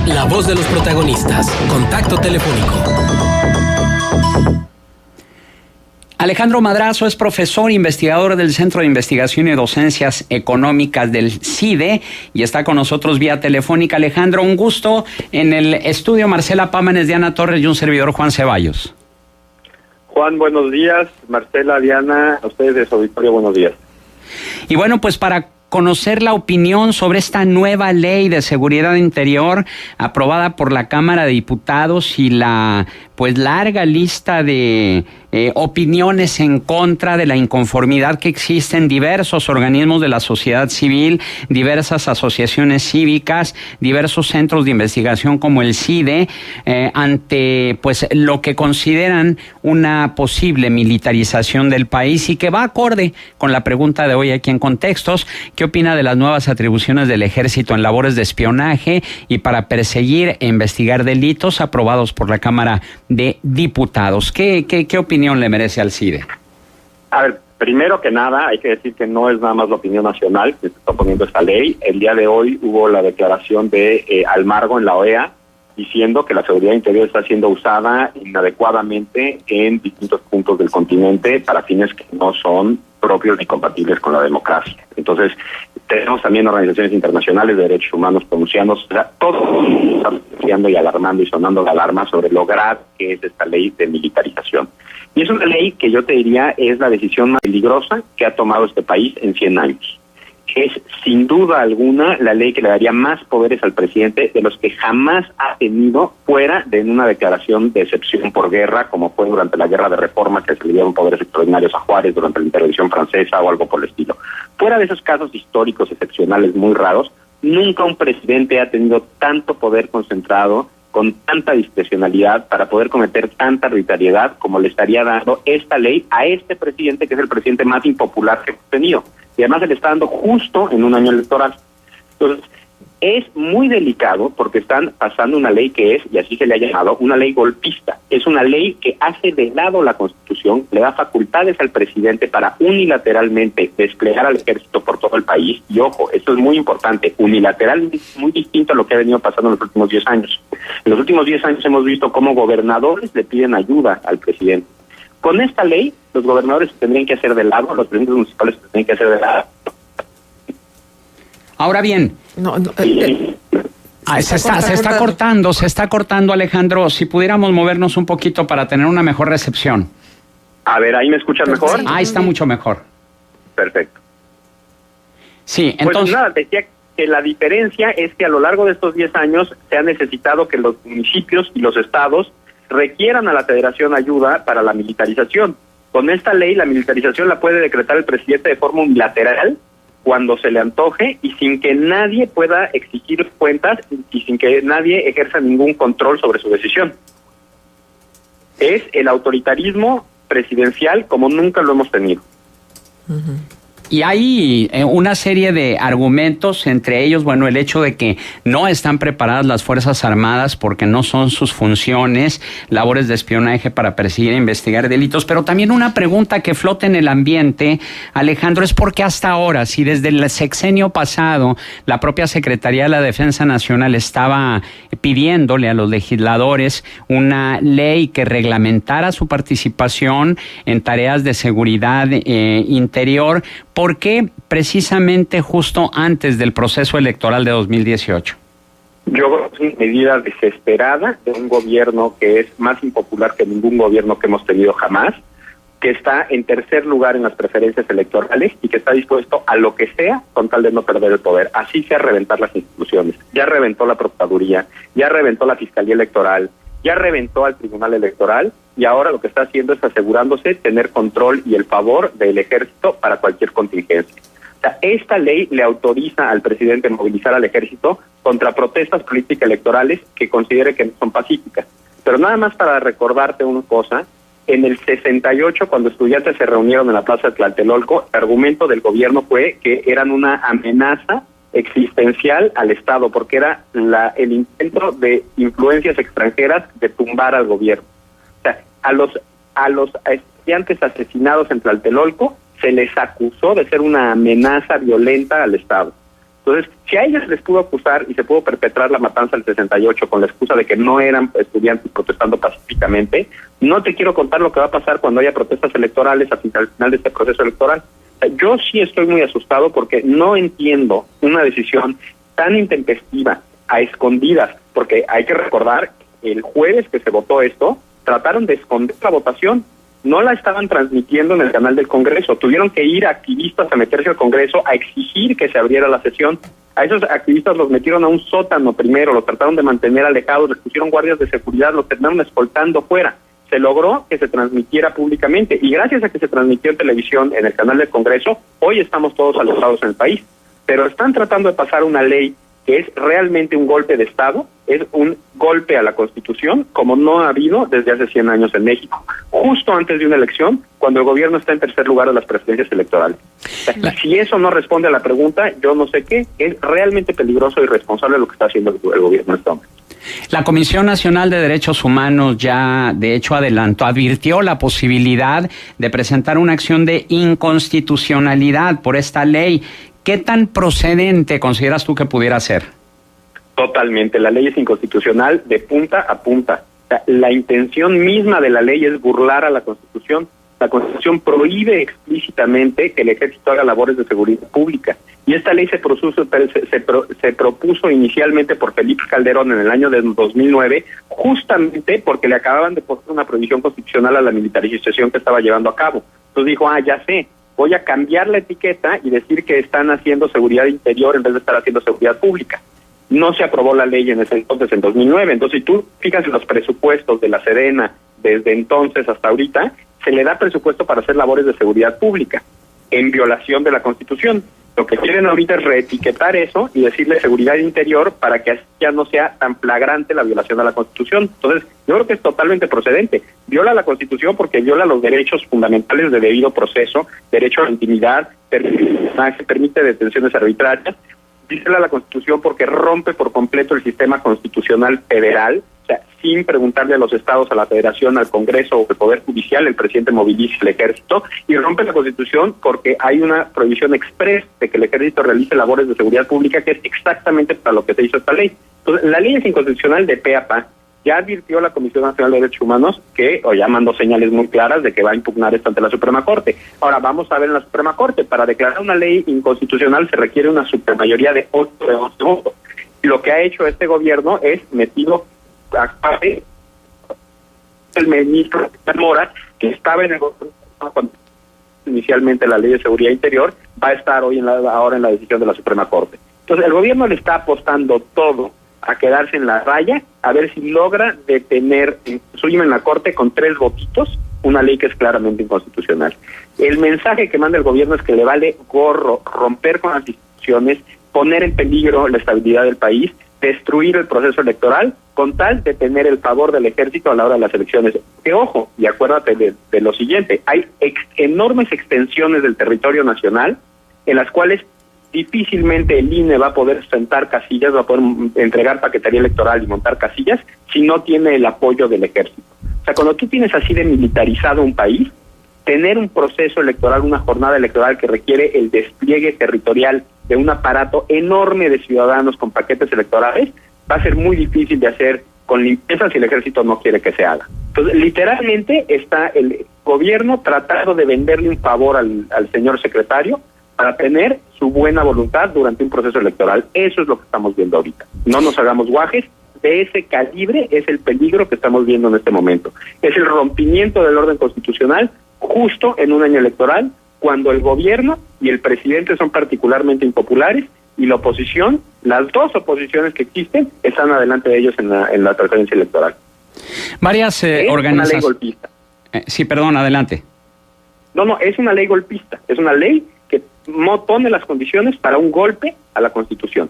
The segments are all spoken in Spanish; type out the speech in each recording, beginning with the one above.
La voz de los protagonistas. Contacto telefónico. Alejandro Madrazo es profesor investigador del Centro de Investigación y Docencias Económicas del CIDE y está con nosotros vía telefónica. Alejandro, un gusto. En el estudio Marcela Pámanes, Diana Torres y un servidor, Juan Ceballos. Juan, buenos días. Marcela, Diana, a ustedes de su auditorio, buenos días. Y bueno, pues para conocer la opinión sobre esta nueva ley de seguridad interior aprobada por la Cámara de Diputados y la larga lista de opiniones en contra de la inconformidad que existe en diversos organismos de la sociedad civil, diversas asociaciones cívicas, diversos centros de investigación como el CIDE, ante lo que consideran una posible militarización del país y que va acorde con la pregunta de hoy aquí en Contextos. ¿Qué opina de las nuevas atribuciones del Ejército en labores de espionaje y para perseguir e investigar delitos aprobados por la Cámara de Diputados? ¿Qué opinión le merece al CIDE? A ver, primero que nada, hay que decir que no es nada más la opinión nacional que se está poniendo esta ley. El día de hoy hubo la declaración de Almagro en la OEA diciendo que la seguridad interior está siendo usada inadecuadamente en distintos puntos del continente para fines que no son propios ni compatibles con la democracia. Entonces, tenemos también organizaciones internacionales de derechos humanos pronunciándose, o sea, todos están pronunciando y alarmando y sonando la alarma sobre lo grave que es esta ley de militarización. Y es una ley que yo te diría es la decisión más peligrosa que ha tomado este país en 100 años. Es sin duda alguna la ley que le daría más poderes al presidente de los que jamás ha tenido fuera de una declaración de excepción por guerra, como fue durante la Guerra de Reforma, que se le dieron poderes extraordinarios a Juárez durante la intervención francesa o algo por el estilo. Fuera de esos casos históricos excepcionales muy raros, nunca un presidente ha tenido tanto poder concentrado, con tanta discrecionalidad para poder cometer tanta arbitrariedad como le estaría dando esta ley a este presidente, que es el presidente más impopular que hemos tenido. Y además se le está dando justo en un año electoral. Entonces, es muy delicado porque están pasando una ley que es, y así se le ha llamado, una ley golpista. Es una ley que hace de lado la Constitución, le da facultades al presidente para unilateralmente desplegar al ejército por todo el país. Y ojo, esto es muy importante, unilateralmente muy distinto a lo que ha venido pasando en los últimos 10 años. En los últimos 10 años hemos visto cómo gobernadores le piden ayuda al presidente. Con esta ley, los gobernadores tendrían que hacer de lado, los presidentes municipales tendrían que hacer de lado. Ahora bien, se está cortando, Alejandro. Si pudiéramos movernos un poquito para tener una mejor recepción. A ver, ¿ahí me escuchan mejor? Ahí está mucho mejor. Perfecto. Sí, entonces... Pues nada, decía que la diferencia es que a lo largo de estos 10 años se ha necesitado que los municipios y los estados requieran a la Federación ayuda para la militarización. Con esta ley, la militarización la puede decretar el presidente de forma unilateral, cuando se le antoje y sin que nadie pueda exigir cuentas y sin que nadie ejerza ningún control sobre su decisión. Es el autoritarismo presidencial como nunca lo hemos tenido. Uh-huh. Y hay una serie de argumentos, entre ellos, el hecho de que no están preparadas las Fuerzas Armadas porque no son sus funciones, labores de espionaje para perseguir e investigar delitos, pero también una pregunta que flota en el ambiente, Alejandro, es porque hasta ahora, si desde el sexenio pasado la propia Secretaría de la Defensa Nacional estaba pidiéndole a los legisladores una ley que reglamentara su participación en tareas de seguridad interior, ¿por qué precisamente justo antes del proceso electoral de 2018? Yo creo que es una medida desesperada de un gobierno que es más impopular que ningún gobierno que hemos tenido jamás, que está en tercer lugar en las preferencias electorales y que está dispuesto a lo que sea con tal de no perder el poder. Así sea reventar las instituciones. Ya reventó la Procuraduría, ya reventó la Fiscalía Electoral, ya reventó al Tribunal Electoral y ahora lo que está haciendo es asegurándose tener control y el favor del ejército para cualquier contingencia. O sea, esta ley le autoriza al presidente movilizar al ejército contra protestas políticas electorales que considere que no son pacíficas. Pero nada más para recordarte una cosa, en el 68, cuando estudiantes se reunieron en la Plaza de Tlatelolco, el argumento del gobierno fue que eran una amenaza existencial al Estado, porque era el intento de influencias extranjeras de tumbar al gobierno. O sea, a los estudiantes asesinados en Tlatelolco se les acusó de ser una amenaza violenta al Estado. Entonces, si a ellos les pudo acusar y se pudo perpetrar la matanza del 68 con la excusa de que no eran estudiantes protestando pacíficamente, no te quiero contar lo que va a pasar cuando haya protestas electorales al final de este proceso electoral. Yo sí estoy muy asustado porque no entiendo una decisión tan intempestiva, a escondidas, porque hay que recordar, el jueves que se votó esto, trataron de esconder la votación. No la estaban transmitiendo en el canal del Congreso. Tuvieron que ir activistas a meterse al Congreso a exigir que se abriera la sesión. A esos activistas los metieron a un sótano primero, los trataron de mantener alejados, les pusieron guardias de seguridad, los terminaron escoltando fuera. Se logró que se transmitiera públicamente y gracias a que se transmitió en televisión en el canal del Congreso, hoy estamos todos alojados en el país. Pero están tratando de pasar una ley que es realmente un golpe de Estado, es un golpe a la Constitución, como no ha habido desde hace 100 años en México, justo antes de una elección, cuando el gobierno está en tercer lugar de las presidencias electorales. Si eso no responde a la pregunta, yo no sé qué, es realmente peligroso y irresponsable lo que está haciendo el gobierno en este momento. La Comisión Nacional de Derechos Humanos ya, de hecho, advirtió la posibilidad de presentar una acción de inconstitucionalidad por esta ley. ¿Qué tan procedente consideras tú que pudiera ser? Totalmente, la ley es inconstitucional de punta a punta. O sea, la intención misma de la ley es burlar a la Constitución. La Constitución prohíbe explícitamente que el Ejército haga labores de seguridad pública. Y esta ley se propuso inicialmente por Felipe Calderón en el año de 2009, justamente porque le acababan de poner una prohibición constitucional a la militarización que estaba llevando a cabo. Entonces dijo, ya sé, voy a cambiar la etiqueta y decir que están haciendo seguridad interior en vez de estar haciendo seguridad pública. No se aprobó la ley en ese entonces, en 2009. Entonces, si tú fijas en los presupuestos de la Sedena desde entonces hasta ahorita, se le da presupuesto para hacer labores de seguridad pública, en violación de la Constitución. Lo que quieren ahorita es reetiquetar eso y decirle seguridad interior para que así ya no sea tan flagrante la violación a la Constitución. Entonces, yo creo que es totalmente procedente. Viola la Constitución porque viola los derechos fundamentales de debido proceso, derecho a la intimidad, permite detenciones arbitrarias. Viola la Constitución porque rompe por completo el sistema constitucional federal, o sea, sin preguntarle a los estados, a la federación, al Congreso o al Poder Judicial, el presidente moviliza el ejército, y rompe la Constitución porque hay una prohibición express de que el ejército realice labores de seguridad pública, que es exactamente para lo que se hizo esta ley. Entonces, la ley es inconstitucional de pe a pa. Ya advirtió la Comisión Nacional de Derechos Humanos que, o ya mandó señales muy claras de que va a impugnar esto ante la Suprema Corte. Ahora, vamos a ver en la Suprema Corte, para declarar una ley inconstitucional se requiere una supermayoría de 8 de 11 votos. Lo que ha hecho este gobierno es metido a parte el ministro Mora, que estaba en el gobierno cuando inicialmente la Ley de Seguridad Interior, va a estar hoy ahora en la decisión de la Suprema Corte. Entonces, el gobierno le está apostando todo a quedarse en la raya, a ver si logra detener en la Corte con 3 votitos una ley que es claramente inconstitucional. El mensaje que manda el gobierno es que le vale gorro romper con las instituciones, poner en peligro la estabilidad del país, destruir el proceso electoral con tal de tener el favor del ejército a la hora de las elecciones. Que ojo, y acuérdate de lo siguiente, hay enormes extensiones del territorio nacional en las cuales difícilmente el INE va a poder sentar casillas, va a poder entregar paquetería electoral y montar casillas si no tiene el apoyo del ejército. O sea, cuando tú tienes así de militarizado un país, tener un proceso electoral, una jornada electoral que requiere el despliegue territorial de un aparato enorme de ciudadanos con paquetes electorales, va a ser muy difícil de hacer con limpieza si el ejército no quiere que se haga. Entonces, literalmente está el gobierno tratando de venderle un favor al señor secretario para tener su buena voluntad durante un proceso electoral. Eso es lo que estamos viendo ahorita. No nos hagamos guajes, de ese calibre es el peligro que estamos viendo en este momento. Es el rompimiento del orden constitucional justo en un año electoral, cuando el gobierno y el presidente son particularmente impopulares y la oposición, las dos oposiciones que existen, están adelante de ellos en la preferencia electoral. Varias organizaciones. Es una ley golpista. Sí, perdón, adelante. No, es una ley golpista. Es una ley que no pone las condiciones para un golpe a la Constitución.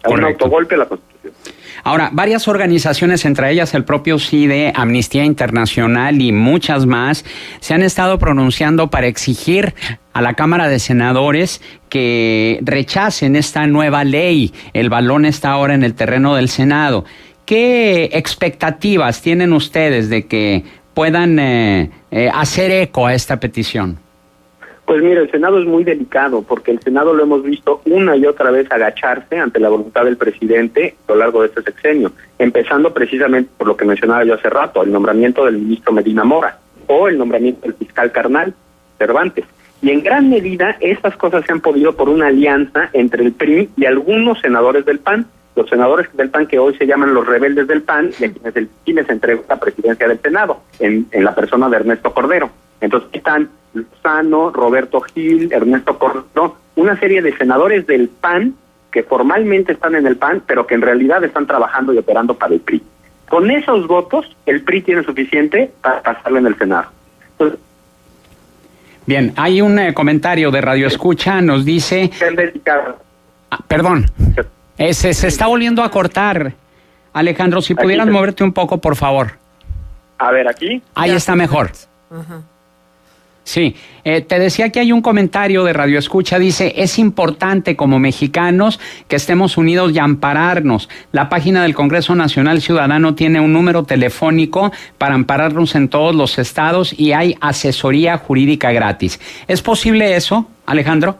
Un autogolpe a la Constitución. Ahora, varias organizaciones, entre ellas el propio CIDE, Amnistía Internacional y muchas más, se han estado pronunciando para exigir a la Cámara de Senadores que rechacen esta nueva ley. El balón está ahora en el terreno del Senado. ¿Qué expectativas tienen ustedes de que puedan hacer eco a esta petición? Pues mira, el Senado es muy delicado porque el Senado lo hemos visto una y otra vez agacharse ante la voluntad del presidente a lo largo de este sexenio, empezando precisamente por lo que mencionaba yo hace rato, el nombramiento del ministro Medina Mora o el nombramiento del fiscal carnal Cervantes. Y en gran medida estas cosas se han podido por una alianza entre el PRI y algunos senadores del PAN, los senadores del PAN que hoy se llaman los rebeldes del PAN, y a quienes el PRI les entregó la presidencia del Senado, en la persona de Ernesto Cordero. Entonces están Lozano, Roberto Gil, Ernesto Cordero, una serie de senadores del PAN que formalmente están en el PAN, pero que en realidad están trabajando y operando para el PRI. Con esos votos, el PRI tiene suficiente para pasarlo en el Senado. Entonces, bien, hay un comentario de Radio Escucha, nos dice... perdón, se está volviendo a cortar. Alejandro, si pudieras moverte un poco, por favor. A ver, aquí. Ahí está mejor. Ajá. Sí, te decía que hay un comentario de Radio Escucha, dice, es importante como mexicanos que estemos unidos y ampararnos. La página del Congreso Nacional Ciudadano tiene un número telefónico para ampararnos en todos los estados y hay asesoría jurídica gratis. ¿Es posible eso, Alejandro?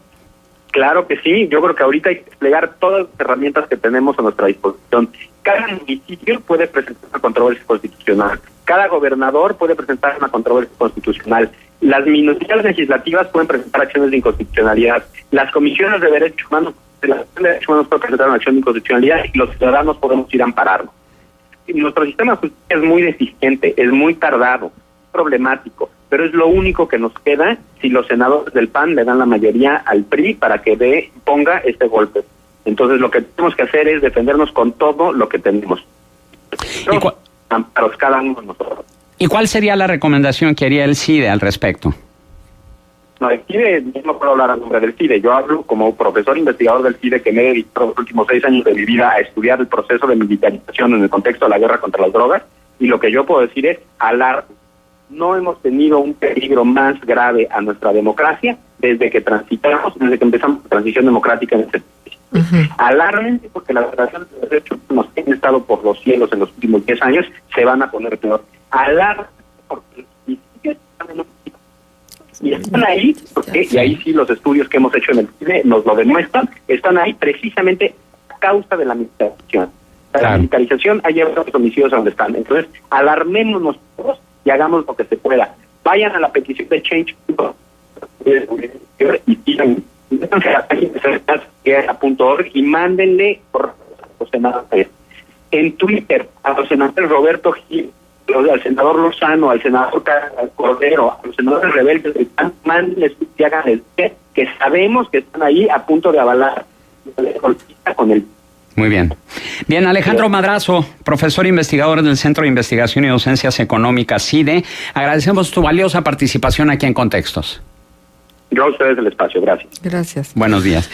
Claro que sí, yo creo que ahorita hay que desplegar todas las herramientas que tenemos a nuestra disposición. Cada municipio puede presentar una controversia constitucional, cada gobernador puede presentar una controversia constitucional, las minorías legislativas pueden presentar acciones de inconstitucionalidad, las comisiones de derechos humanos, pueden presentar una acción de inconstitucionalidad y los ciudadanos podemos ir a ampararnos. Nuestro sistema de justicia es muy deficiente, es muy tardado, es problemático, pero es lo único que nos queda si los senadores del PAN le dan la mayoría al PRI para que ponga este golpe. Entonces lo que tenemos que hacer es defendernos con todo lo que tenemos. Amparos cada uno de nosotros. ¿Y cuál sería la recomendación que haría el CIDE al respecto? No, el CIDE, yo no puedo hablar a nombre del CIDE, yo hablo como profesor investigador del CIDE que me he dedicado los últimos 6 años de mi vida a estudiar el proceso de militarización en el contexto de la guerra contra las drogas, y lo que yo puedo decir es alarma. No hemos tenido un peligro más grave a nuestra democracia desde que empezamos la transición democrática en este país. Alármense porque las violaciones de derechos humanos que han estado por los cielos en los últimos 10 años se van a poner peor. Alármense porque y están ahí, porque, y ahí sí los estudios que hemos hecho en el CIDE nos lo demuestran, están ahí precisamente a causa de la militarización. La militarización ha llevado a los homicidios a donde están. Entonces, alarmémonos todos y hagamos lo que se pueda. Vayan a la petición de Change.org y pidan métanse a la página de .org y mándenle por los senadores. En Twitter, a los senadores Roberto Gil, al senador Lozano, al senador Cordero, a los senadores rebeldes del PAN, mándenles y háganles ver que sabemos que están ahí a punto de avalar con el... Muy bien. Bien, Alejandro Madrazo, profesor investigador del Centro de Investigación y Docencias Económicas, CIDE, agradecemos tu valiosa participación aquí en Contextos. Yo a ustedes el espacio, gracias. Gracias. Buenos días.